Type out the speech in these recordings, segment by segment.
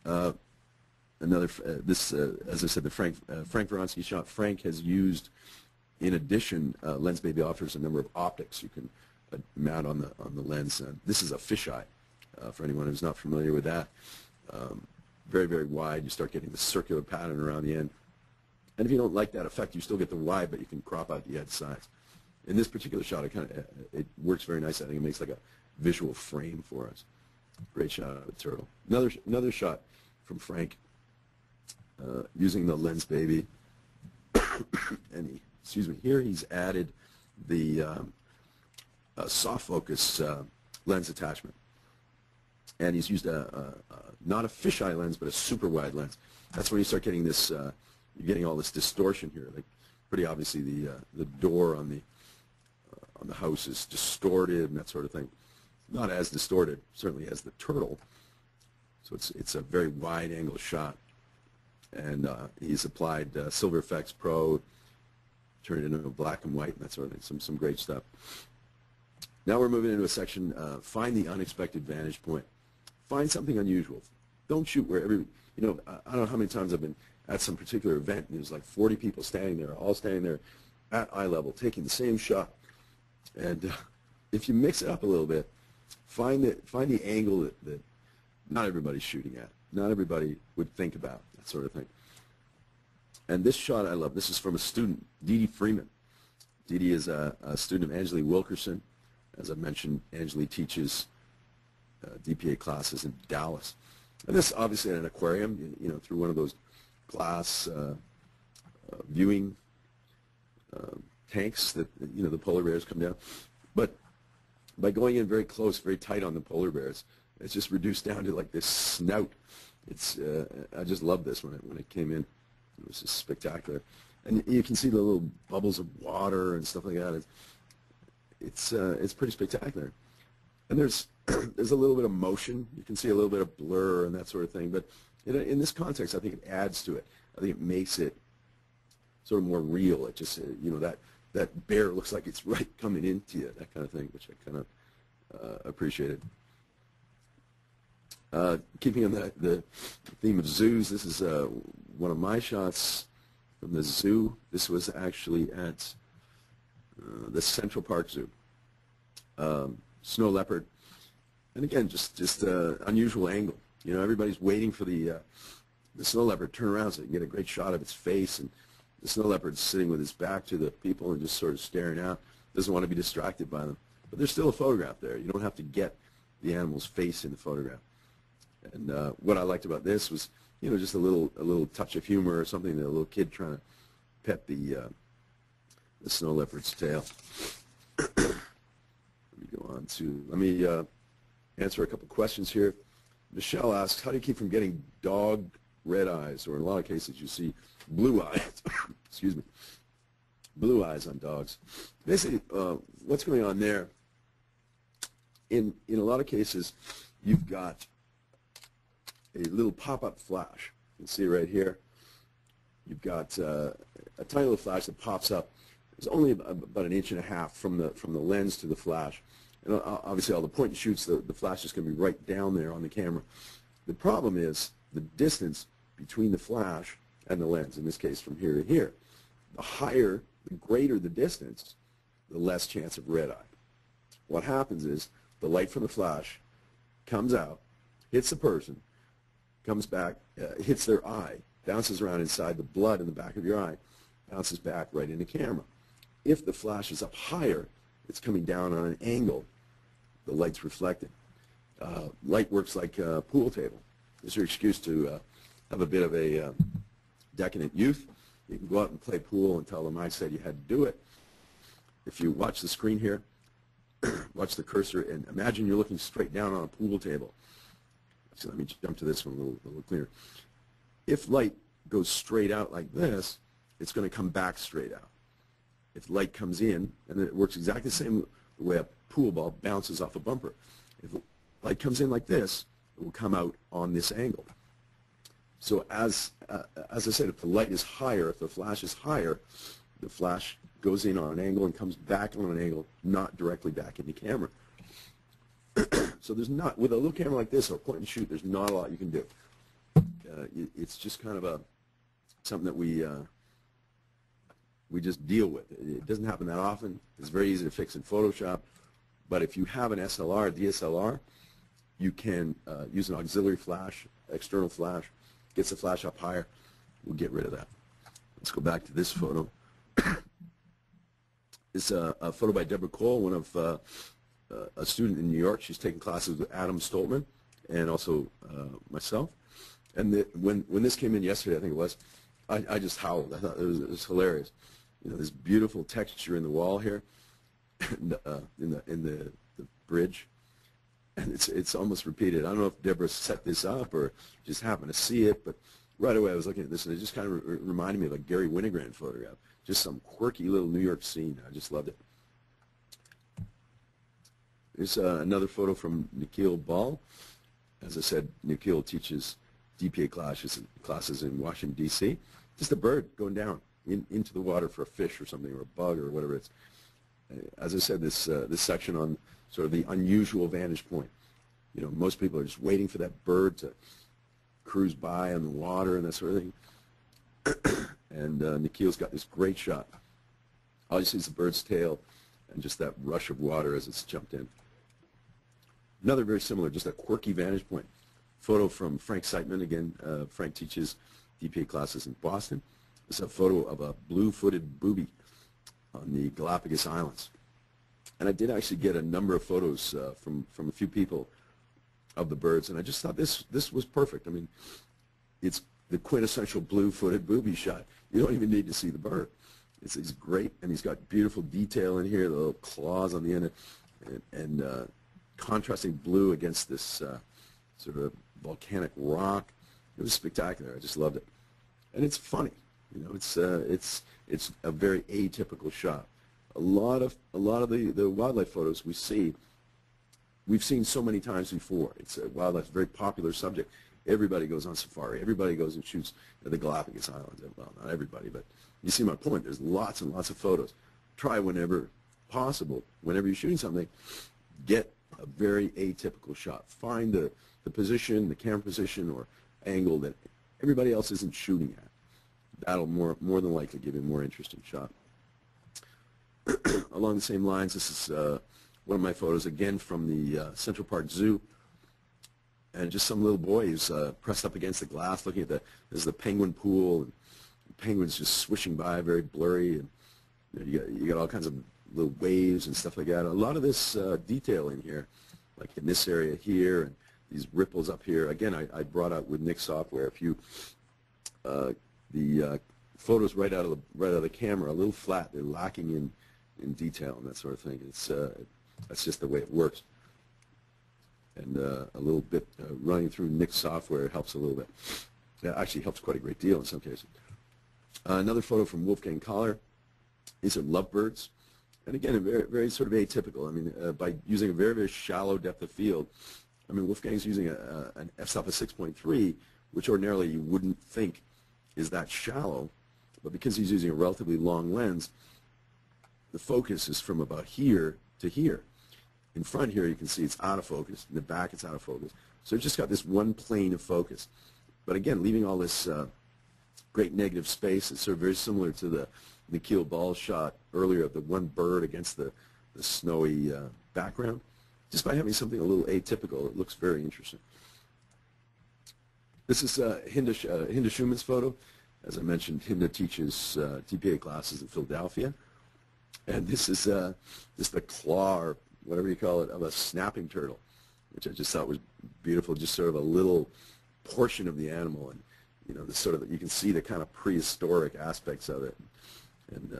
As I said, the Frank Vronsky shot. Frank has used, in addition, Lens Baby offers a number of optics you can mount on the lens. This is a fisheye, for anyone who's not familiar with that. Very, very wide. You start getting the circular pattern around the end. And if you don't like that effect, you still get the wide, but you can crop out the edge sides. In this particular shot, it works very nice. I think it makes like a visual frame for us. Great shot of a turtle. Another shot from Frank using the Lens Baby. And here he's added the soft focus lens attachment. And he's used not a fisheye lens, but a super wide lens. That's when you start getting this, you're getting all this distortion here. Like, pretty obviously the door on the house is distorted and that sort of thing. Not as distorted, certainly, as the turtle. So it's a very wide angle shot. And he's applied Silver Effects Pro, turned it into black and white and that sort of thing. Some great stuff. Now we're moving into a section, find the unexpected vantage point. Find something unusual. Don't shoot where I don't know how many times I've been at some particular event and there's like 40 people standing there, all standing there at eye level, taking the same shot. And if you mix it up a little bit, find the angle that not everybody's shooting at, not everybody would think about, that sort of thing. And this shot I love. This is from a student, Dee Dee Freeman. Dee Dee is a student of Angelique Wilkerson. As I mentioned, Angelique teaches DPA classes in Dallas. And this obviously in an aquarium, through one of those glass viewing tanks that the polar bears come down. But by going in very close, very tight on the polar bears, it's just reduced down to like this snout. It's I just love this when it came in. It was just spectacular, and you can see the little bubbles of water and stuff like that. It's pretty spectacular, and there's a little bit of motion. You can see a little bit of blur and that sort of thing. But in this context, I think it adds to it. I think it makes it sort of more real. It just that bear looks like it's right coming into you, that kind of thing, which I kind of appreciated. Keeping on the theme of zoos, this is one of my shots from the zoo. This was actually at the Central Park Zoo. Snow leopard, and again, just unusual angle. Everybody's waiting for the snow leopard to turn around so you can get a great shot of its face, and the snow leopard's sitting with his back to the people and just sort of staring out. Doesn't want to be distracted by them. But there's still a photograph there. You don't have to get the animal's face in the photograph. And what I liked about this was, just a little touch of humor or something. A little kid trying to pet the snow leopard's tail. Let me go on to. Let me answer a couple questions here. Michelle asks, how do you keep from getting dog red eyes, or in a lot of cases you see blue eyes? Excuse me, blue eyes on dogs. Basically, what's going on there? In a lot of cases, you've got a little pop-up flash. You can see right here. You've got a tiny little flash that pops up. It's only about 1.5 inches from the lens to the flash. And obviously, all the point and shoots, the flash is going to be right down there on the camera. The problem is the distance between the flash and the lens, in this case from here to here. The greater the distance, the less chance of red eye. What happens is the light from the flash comes out, hits the person, comes back, hits their eye, bounces around inside the blood in the back of your eye, bounces back right into camera. If the flash is up higher, it's coming down on an angle. The light's reflecting. Light works like a pool table. It's your excuse to have a bit of a decadent youth. You can go out and play pool and tell them I said you had to do it. If you watch the screen here, watch the cursor, and imagine you're looking straight down on a pool table. So let me jump to this one a little clearer. If light goes straight out like this, it's going to come back straight out. If light comes in, and it works exactly the same way a pool ball bounces off a bumper. If light comes in like this, it will come out on this angle. So as I said, if the light is higher, if the flash is higher, the flash goes in on an angle and comes back on an angle, not directly back into camera. So there's not, with a little camera like this or point and shoot, there's not a lot you can do. it's just kind of something that we just deal with. It doesn't happen that often. It's very easy to fix in Photoshop. But if you have an SLR, DSLR, you can use an auxiliary flash, external flash, gets the flash up higher. We'll get rid of that. Let's go back to this photo. It's a photo by Deborah Cole, one of a student in New York. She's taking classes with Adam Stoltman and also myself. And when this came in yesterday, I think it was, I just howled. I thought it was hilarious. You know, this beautiful texture in the wall here, and in the bridge, and it's almost repeated. I don't know if Deborah set this up or just happened to see it, but right away I was looking at this, and it just kind of reminded me of a Gary Winogrand photograph. Just some quirky little New York scene. I just loved it. Here's another photo from Nikhil Ball. As I said, Nikhil teaches DPA classes in Washington, D.C. Just a bird going down into the water for a fish or something, or a bug or whatever it's. As I said, this section on sort of the unusual vantage point. You know, most people are just waiting for that bird to cruise by on the water and that sort of thing. And Nikhil's got this great shot. All you see is the bird's tail and just that rush of water as it's jumped in. Another very similar, just a quirky vantage point. Photo from Frank Seitman. Again, Frank teaches DPA classes in Boston. It's a photo of a blue-footed booby on the Galapagos Islands. And I did actually get a number of photos from a few people of the birds, and I just thought this was perfect. I mean, it's the quintessential blue-footed booby shot. You don't even need to see the bird. It's great, and he's got beautiful detail in here, the little claws on the end, and contrasting blue against this sort of volcanic rock. It was spectacular. I just loved it, and it's funny. You know, it's a very atypical shot. A lot of the wildlife photos we've seen so many times before. It's a wildlife, very popular subject. Everybody goes on safari. Everybody goes and shoots at the Galapagos Islands. Well, not everybody, but you see my point. There's lots and lots of photos. Try whenever possible, whenever you're shooting something, get a very atypical shot. Find the position, the camera position or angle that everybody else isn't shooting at. That'll more than likely give you a more interesting shot. Along the same lines, this is one of my photos, again from the Central Park Zoo. And just some little boy who's pressed up against the glass looking at there's the penguin pool, and penguins just swishing by, very blurry, and you got all kinds of little waves and stuff like that. A lot of this detail in here, like in this area here, and these ripples up here. Again, I brought out with Nick software a few the photos right out of the camera, a little flat. They're lacking in detail and that sort of thing. That's just the way it works. And a little bit running through Nick's software helps a little bit. It actually helps quite a great deal in some cases. Another photo from Wolfgang Kahler. These are lovebirds. And again, very, very sort of atypical. I mean, by using a very, very shallow depth of field. I mean, Wolfgang's using an f-stop of 6.3, which ordinarily you wouldn't think is that shallow. But because he's using a relatively long lens, the focus is from about here to here. In front here, you can see it's out of focus. In the back, it's out of focus. So it's just got this one plane of focus. But again, leaving all this great negative space, it's sort of very similar to the Nikhil Ball shot earlier of the one bird against the snowy background. Just by having something a little atypical, it looks very interesting. This is Hinda Schumann's photo. As I mentioned, Hinda teaches DPA classes in Philadelphia. And this is just the claw, or whatever you call it, of a snapping turtle, which I just thought was beautiful, just sort of a little portion of the animal. And, you know, the sort of, you can see the kind of prehistoric aspects of it. And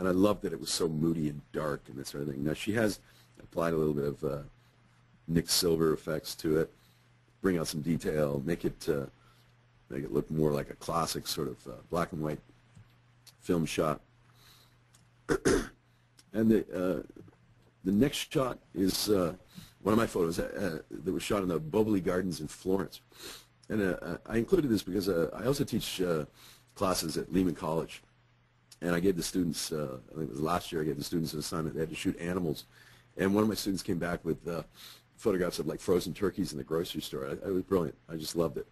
I loved that it was so moody and dark and that sort of thing. Now, she has applied a little bit of Nick Silver effects to it, bring out some detail, make it look more like a classic sort of black and white film shot. And the next shot is one of my photos that was shot in the Boboli Gardens in Florence. And I included this because I also teach classes at Lehman College. And I gave the students, I think it was last year, I gave the students an assignment. They had to shoot animals. And one of my students came back with photographs of like frozen turkeys in the grocery store. It was brilliant. I just loved it.